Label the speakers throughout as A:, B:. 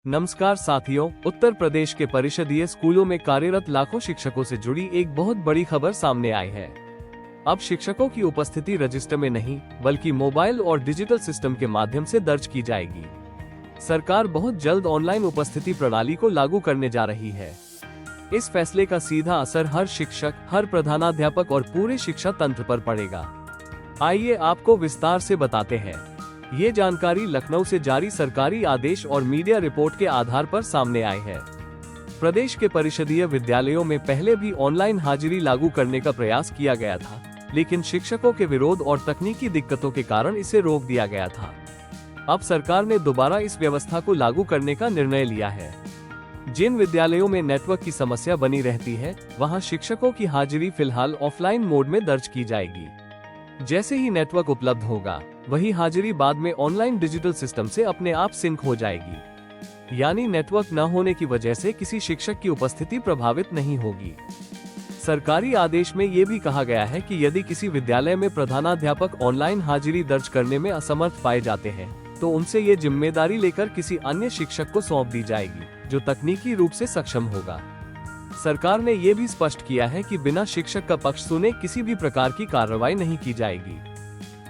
A: नमस्कार साथियों, उत्तर प्रदेश के परिषदीय स्कूलों में कार्यरत लाखों शिक्षकों से जुड़ी एक बहुत बड़ी खबर सामने आई है। अब शिक्षकों की उपस्थिति रजिस्टर में नहीं बल्कि मोबाइल और डिजिटल सिस्टम के माध्यम से दर्ज की जाएगी। सरकार बहुत जल्द ऑनलाइन उपस्थिति प्रणाली को लागू करने जा रही है। इस फैसले का सीधा असर हर शिक्षक, हर प्रधानाध्यापक और पूरे शिक्षा तंत्र पर पड़ेगा। आइए आपको विस्तार से बताते हैं। ये जानकारी लखनऊ से जारी सरकारी आदेश और मीडिया रिपोर्ट के आधार पर सामने आई है। प्रदेश के परिषदीय विद्यालयों में पहले भी ऑनलाइन हाजिरी लागू करने का प्रयास किया गया था, लेकिन शिक्षकों के विरोध और तकनीकी दिक्कतों के कारण इसे रोक दिया गया था। अब सरकार ने दोबारा इस व्यवस्था को लागू करने का निर्णय लिया है। जिन विद्यालयों में नेटवर्क की समस्या बनी रहती है, वहां शिक्षकों की हाजिरी फिलहाल ऑफलाइन मोड में दर्ज की जाएगी। जैसे ही नेटवर्क उपलब्ध होगा, वही हाजिरी बाद में ऑनलाइन डिजिटल सिस्टम से अपने आप सिंक हो जाएगी। यानी नेटवर्क न होने की वजह से किसी शिक्षक की उपस्थिति प्रभावित नहीं होगी। सरकारी आदेश में ये भी कहा गया है कि यदि किसी विद्यालय में प्रधानाध्यापक ऑनलाइन हाजिरी दर्ज करने में असमर्थ पाए जाते हैं, तो उनसे ये जिम्मेदारी लेकर किसी अन्य शिक्षक को सौंप दी जाएगी, जो तकनीकी रूप से सक्षम होगा। सरकार ने ये भी स्पष्ट किया है कि बिना शिक्षक का पक्ष सुने किसी भी प्रकार की कार्रवाई नहीं की जाएगी।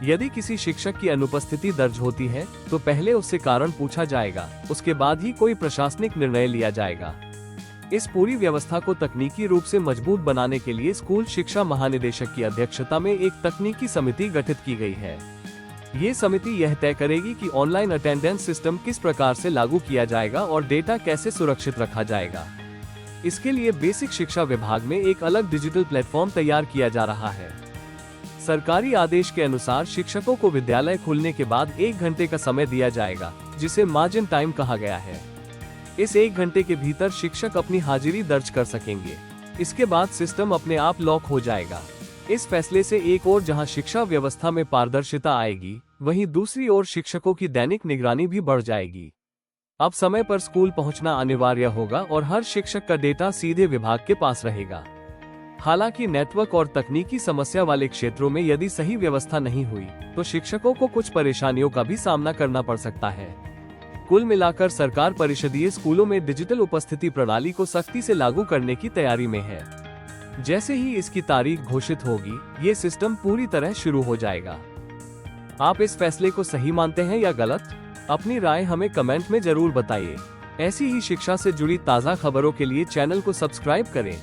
A: यदि किसी शिक्षक की अनुपस्थिति दर्ज होती है, तो पहले उससे कारण पूछा जाएगा, उसके बाद ही कोई प्रशासनिक निर्णय लिया जाएगा। इस पूरी व्यवस्था को तकनीकी रूप से मजबूत बनाने के लिए स्कूल शिक्षा महानिदेशक की अध्यक्षता में एक तकनीकी समिति गठित की गई है। ये समिति यह तय करेगी कि ऑनलाइन अटेंडेंस सिस्टम किस प्रकार से लागू किया जाएगा और डेटा कैसे सुरक्षित रखा जाएगा। इसके लिए बेसिक शिक्षा विभाग में एक अलग डिजिटल प्लेटफॉर्म तैयार किया जा रहा है। सरकारी आदेश के अनुसार शिक्षकों को विद्यालय खुलने के बाद 1 घंटे का समय दिया जाएगा, जिसे मार्जिन टाइम कहा गया है। इस 1 घंटे के भीतर शिक्षक अपनी हाजिरी दर्ज कर सकेंगे। इसके बाद सिस्टम अपने आप लॉक हो जाएगा। इस फैसले से एक ओर जहां शिक्षा व्यवस्था में पारदर्शिता आएगी, वहीं दूसरी ओर शिक्षकों की दैनिक निगरानी भी बढ़ जाएगी। अब समय पर स्कूल पहुंचना अनिवार्य होगा और हर शिक्षक का डेटा सीधे विभाग के पास रहेगा। हालांकि नेटवर्क और तकनीकी समस्या वाले क्षेत्रों में यदि सही व्यवस्था नहीं हुई, तो शिक्षकों को कुछ परेशानियों का भी सामना करना पड़ सकता है। कुल मिलाकर सरकार परिषदीय स्कूलों में डिजिटल उपस्थिति प्रणाली को सख्ती से लागू करने की तैयारी में है। जैसे ही इसकी तारीख घोषित होगी, ये सिस्टम पूरी तरह शुरू हो जाएगा। आप इस फैसले को सही मानते हैं या गलत? अपनी राय हमें कमेंट में जरूर बताइए। ऐसी ही शिक्षा से जुड़ी ताज़ा खबरों के लिए चैनल को सब्सक्राइब करें।